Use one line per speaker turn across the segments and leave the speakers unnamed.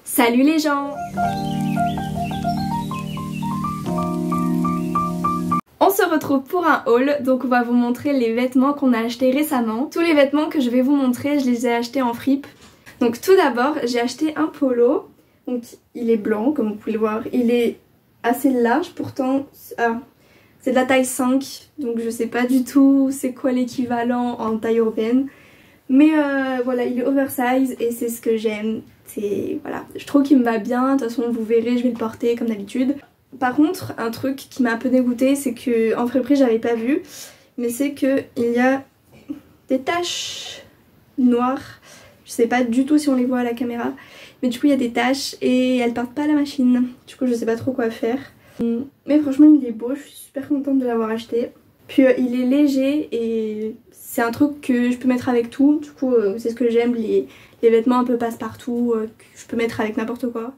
Salut les gens! On se retrouve pour un haul, donc on va vous montrer les vêtements qu'on a achetés récemment. Tous les vêtements que je vais vous montrer, je les ai achetés en fripe. Donc tout d'abord, j'ai acheté un polo. Donc il est blanc, comme vous pouvez le voir. Il est assez large, pourtant c'est de la taille 5. Donc je sais pas du tout c'est quoi l'équivalent en taille européenne. Mais voilà, il est oversize et c'est ce que j'aime. Voilà, je trouve qu'il me va bien. De toute façon, vous verrez, je vais le porter comme d'habitude. Par contre, un truc qui m'a un peu dégoûtée, c'est que en friperie j'avais pas vu, mais c'est que il y a des taches noires. Je sais pas du tout si on les voit à la caméra, mais du coup il y a des taches et elles partent pas à la machine. Du coup je sais pas trop quoi faire. Mais franchement il est beau, je suis super contente de l'avoir acheté. Puis il est léger et c'est un truc que je peux mettre avec tout. Du coup c'est ce que j'aime, les vêtements un peu passe-partout, que je peux mettre avec n'importe quoi.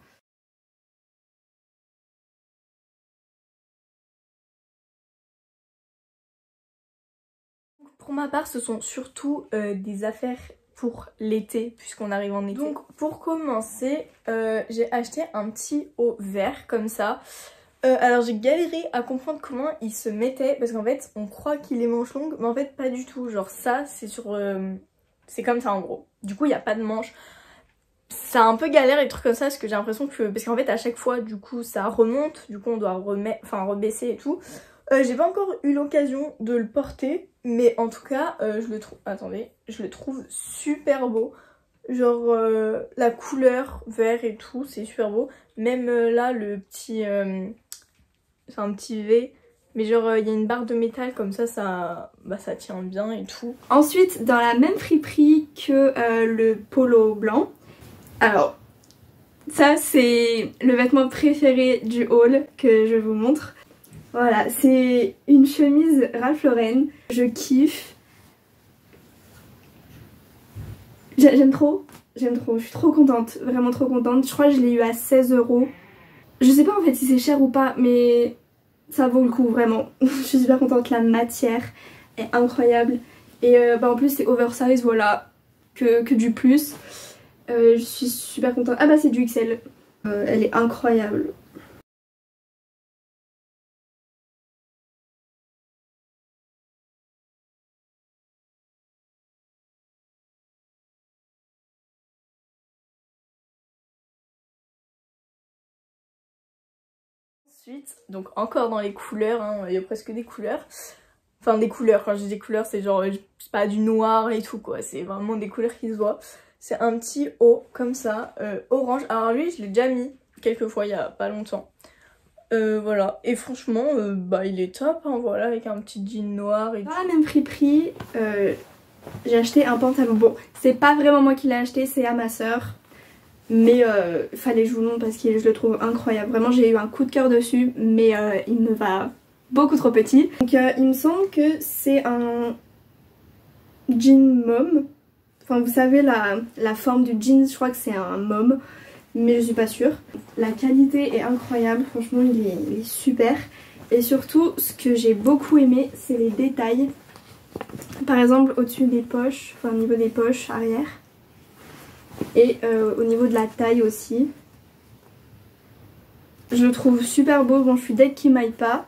Pour ma part, ce sont surtout des affaires pour l'été, puisqu'on arrive en été. Donc pour commencer, j'ai acheté un petit haut vert comme ça. Alors j'ai galéré à comprendre comment il se mettait, parce qu'en fait on croit qu'il est manche longue, mais en fait pas du tout. Genre ça c'est sur... c'est comme ça en gros. Du coup il n'y a pas de manche. C'est un peu galère et des trucs comme ça, parce que j'ai l'impression que... Parce qu'en fait à chaque fois du coup ça remonte, du coup on doit rebaisser et tout. J'ai pas encore eu l'occasion de le porter, mais en tout cas je le trouve... Attendez, je le trouve super beau. Genre la couleur vert et tout, c'est super beau. Même là le petit... c'est un petit V, mais genre il y a une barre de métal comme ça, ça tient bien et tout. Ensuite, dans la même friperie que le polo blanc, alors ça c'est le vêtement préféré du haul que je vous montre. Voilà, c'est une chemise Ralph Lauren, je kiffe. J'aime trop, je suis trop contente, vraiment trop contente. Je crois que je l'ai eu à 16 €. Je sais pas en fait si c'est cher ou pas, mais ça vaut le coup vraiment. Je suis super contente, la matière est incroyable. Et en plus c'est oversize, voilà, que du plus. Je suis super contente. Ah bah c'est du XL, elle est incroyable. Ensuite, donc encore dans les couleurs, hein, il y a presque des couleurs. Enfin des couleurs, quand je dis des couleurs c'est genre, c'est pas du noir et tout quoi, c'est vraiment des couleurs qui se voient. C'est un petit haut comme ça, orange. Alors lui je l'ai déjà mis quelques fois il y a pas longtemps. Voilà, et franchement il est top, hein, voilà, avec un petit jean noir et tout. Dans la même friperie, j'ai acheté un pantalon. Bon, c'est pas vraiment moi qui l'ai acheté, c'est à ma soeur. Mais fallait que je vous le montre parce que je le trouve incroyable. Vraiment j'ai eu un coup de cœur dessus, mais il me va beaucoup trop petit. Donc il me semble que c'est un jean mom. Enfin vous savez la forme du jean, je crois que c'est un mom, mais je suis pas sûre. La qualité est incroyable, franchement il est super. Et surtout ce que j'ai beaucoup aimé c'est les détails. Par exemple au-dessus des poches, enfin au niveau des poches arrière. Et au niveau de la taille aussi. Je le trouve super beau, bon je suis deg qu'il m'aille pas.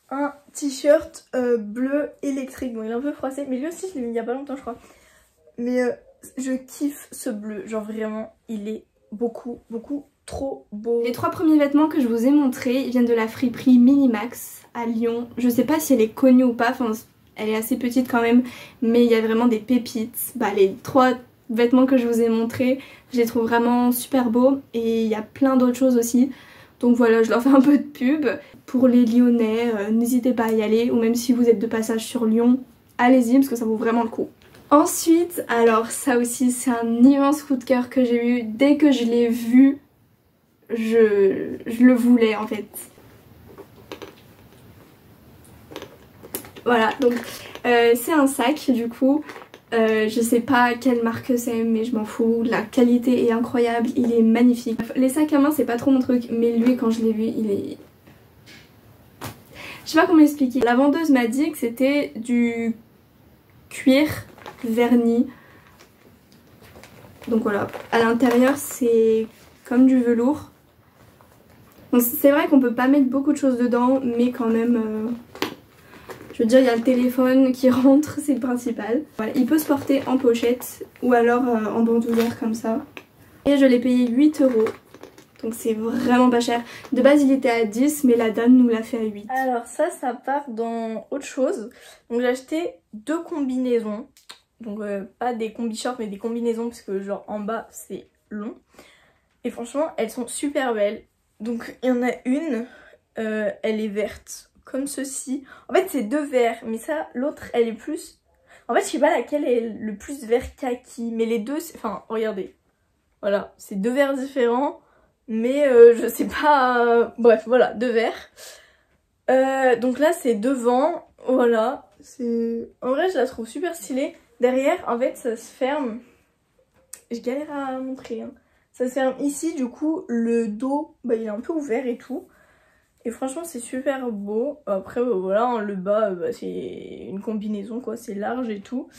Un t-shirt bleu électrique, bon il est un peu froissé, mais lui aussi je l'ai mis il y a pas longtemps je crois. Mais je kiffe ce bleu, genre vraiment il est beaucoup trop beau. Les trois premiers vêtements que je vous ai montrés, ils viennent de la friperie Minimax à Lyon. Je sais pas si elle est connue ou pas, enfin elle est assez petite quand même, mais il y a vraiment des pépites. Les trois vêtements que je vous ai montrés, je les trouve vraiment super beaux et il y a plein d'autres choses aussi. Donc voilà, je leur fais un peu de pub. Pour les Lyonnais, n'hésitez pas à y aller, ou même si vous êtes de passage sur Lyon, allez-y parce que ça vaut vraiment le coup. Ensuite, alors ça aussi c'est un immense coup de cœur que j'ai eu. Dès que je l'ai vu, je le voulais en fait. Voilà, donc c'est un sac du coup. Je sais pas quelle marque c'est mais je m'en fous, la qualité est incroyable, il est magnifique. Les sacs à main c'est pas trop mon truc, mais lui quand je l'ai vu il est...
Je sais pas comment expliquer. La vendeuse m'a dit que c'était du cuir verni. Donc voilà, à l'intérieur c'est comme du velours. Donc c'est vrai qu'on peut pas mettre beaucoup de choses dedans, mais quand même, je veux dire, il y a le téléphone qui rentre, c'est le principal. Voilà, il peut se porter en pochette ou alors en bandoulière comme ça. Et je l'ai payé 8 €. Donc c'est vraiment pas cher. De base il était à 10, mais la dame nous l'a fait à 8.
Alors ça part dans autre chose. Donc j'ai acheté 2 combinaisons. Donc pas des combi shorts mais des combinaisons parce que genre en bas c'est long. Et franchement elles sont super belles. Donc il y en a une, elle est verte comme ceci. En fait c'est 2 verts mais ça l'autre elle est plus... En fait je sais pas laquelle est le plus vert kaki. Mais les deux, enfin regardez. Voilà, c'est 2 verts différents. Mais je sais pas... bref, voilà, 2 verres. Donc là, c'est devant. Voilà. En vrai, je la trouve super stylée. Derrière, en fait, ça se ferme. Je galère à montrer. Hein. Ça se ferme ici. Du coup, le dos, bah, il est un peu ouvert et tout. Et franchement, c'est super beau. Après, voilà, hein, le bas, bah, c'est une combinaison, quoi. C'est large et tout.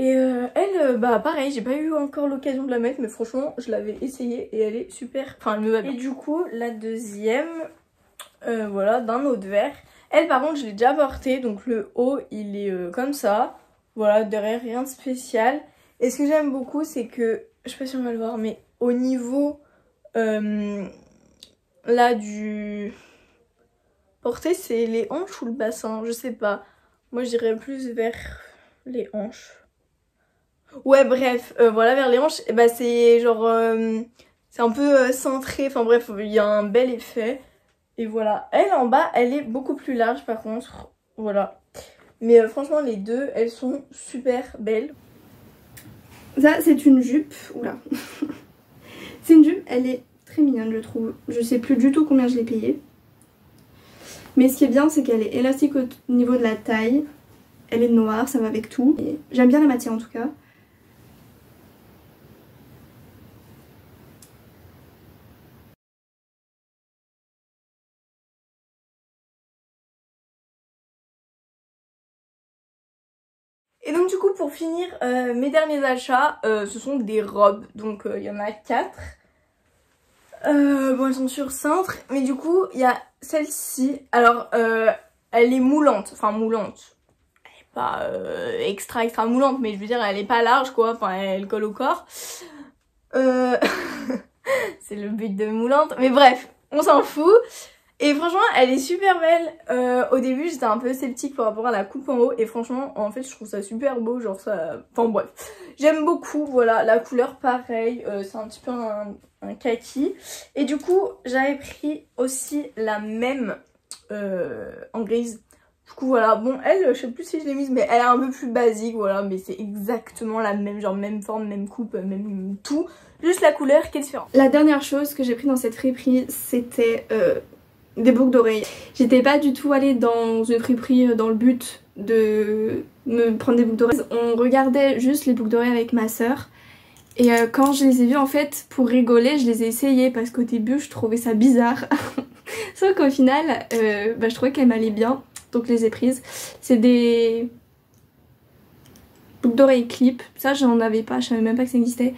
Et elle, bah pareil, j'ai pas eu encore l'occasion de la mettre, mais franchement, je l'avais essayée et elle est super, enfin elle me va bien. Et du coup, la deuxième, voilà, d'un autre verre. Elle par contre, je l'ai déjà portée, donc le haut, il est comme ça. Voilà, derrière, rien de spécial. Et ce que j'aime beaucoup, c'est que, je sais pas si on va le voir, mais au niveau, là, du porté, c'est les hanches ou le bassin, je sais pas. Moi, je dirais plus vers les hanches. Ouais bref, voilà vers les hanches, bah c'est genre, c'est un peu centré, enfin bref, il y a un bel effet. Et voilà, elle en bas, elle est beaucoup plus large par contre, voilà. Mais franchement les deux, elles sont super belles.
Ça c'est une jupe, oula. C'est une jupe, elle est très mignonne je trouve. Je sais plus du tout combien je l'ai payée. Mais ce qui est bien c'est qu'elle est élastique au niveau de la taille. Elle est noire, ça va avec tout. J'aime bien la matière en tout cas.
Et donc du coup pour finir mes derniers achats, ce sont des robes, donc il y en a 4. Bon elles sont sur cintre, mais du coup il y a celle-ci, alors elle est moulante, enfin moulante, elle est pas extra moulante, mais je veux dire elle est pas large quoi, enfin elle colle au corps. C'est le but de moulante, mais bref, on s'en fout. Et franchement elle est super belle. Au début j'étais un peu sceptique par rapport à la coupe en haut, et franchement en fait je trouve ça super beau, genre ça, enfin bref, j'aime beaucoup. Voilà, la couleur pareil, c'est un petit peu un kaki. Et du coup j'avais pris aussi la même en grise. Du coup voilà, bon elle je sais plus si je l'ai mise, mais elle est un peu plus basique, voilà, mais c'est exactement la même, genre même forme, même coupe, même tout, juste la couleur qui est différente.
La dernière chose que j'ai pris dans cette friperie, c'était des boucles d'oreilles. J'étais pas du tout allée dans une friperie dans le but de me prendre des boucles d'oreilles. On regardait juste les boucles d'oreilles avec ma soeur. Et quand je les ai vues en fait, pour rigoler, je les ai essayées parce qu'au début je trouvais ça bizarre. Sauf qu'au final, je trouvais qu'elles m'allaient bien. Donc je les ai prises. C'est des boucles d'oreilles clip. Ça j'en avais pas, je savais même pas que ça existait.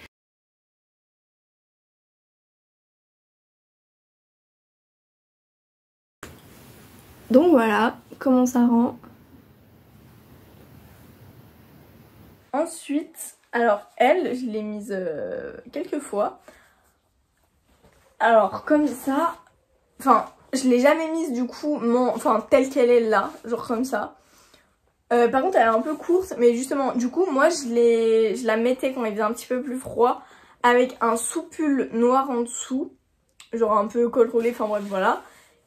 Donc voilà comment ça rend.
Ensuite, alors elle, je l'ai mise quelques fois. Alors comme ça, enfin je l'ai jamais mise du coup, enfin telle qu'elle est là, genre comme ça. Par contre elle est un peu courte, mais justement du coup moi je la mettais quand il faisait un petit peu plus froid avec un sous-pull noir en dessous, genre un peu col roulé, enfin bref voilà.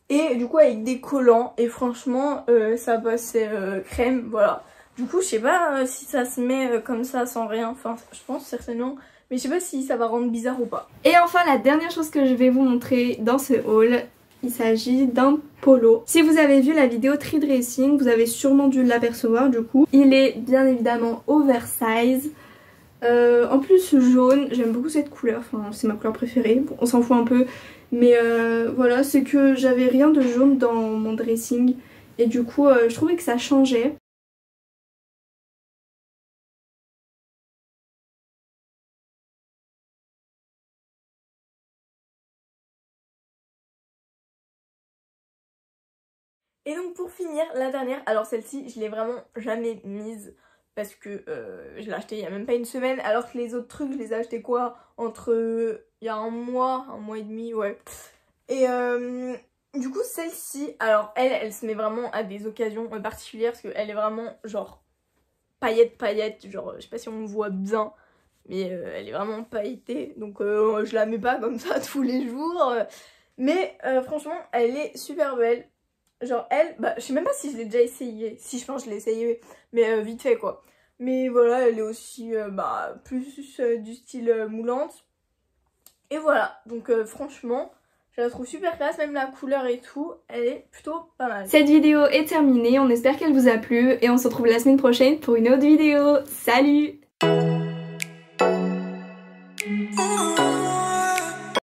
Et du coup avec des collants, et franchement ça passait crème, voilà. Du coup je sais pas si ça se met comme ça sans rien, enfin je pense certainement, mais je sais pas si ça va rendre bizarre ou pas.
Et enfin la dernière chose que je vais vous montrer dans ce haul, il s'agit d'un polo. Si vous avez vu la vidéo Tri Dressing, vous avez sûrement dû l'apercevoir du coup. Il est bien évidemment oversize. En plus jaune, j'aime beaucoup cette couleur, enfin c'est ma couleur préférée, bon, on s'en fout un peu. Mais voilà, c'est que j'avais rien de jaune dans mon dressing et du coup je trouvais que ça changeait.
Et donc pour finir, la dernière, alors celle-ci je l'ai vraiment jamais mise parce que je l'ai achetée il y a même pas une semaine, alors que les autres trucs je les ai achetés quoi entre il y a un mois et demi, ouais. Et du coup celle-ci, alors elle se met vraiment à des occasions particulières parce qu'elle est vraiment genre paillette, genre je sais pas si on me voit bien, mais elle est vraiment pailletée, donc je la mets pas comme ça tous les jours. Mais franchement elle est super belle. Genre elle, bah je sais même pas si je l'ai déjà essayé. Si, je pense que je l'ai essayé, mais vite fait quoi. Mais voilà, elle est aussi bah, plus du style moulante. Et voilà, donc franchement, je la trouve super classe, même la couleur et tout, elle est plutôt pas mal.
Cette vidéo est terminée, on espère qu'elle vous a plu et on se retrouve la semaine prochaine pour une autre vidéo. Salut!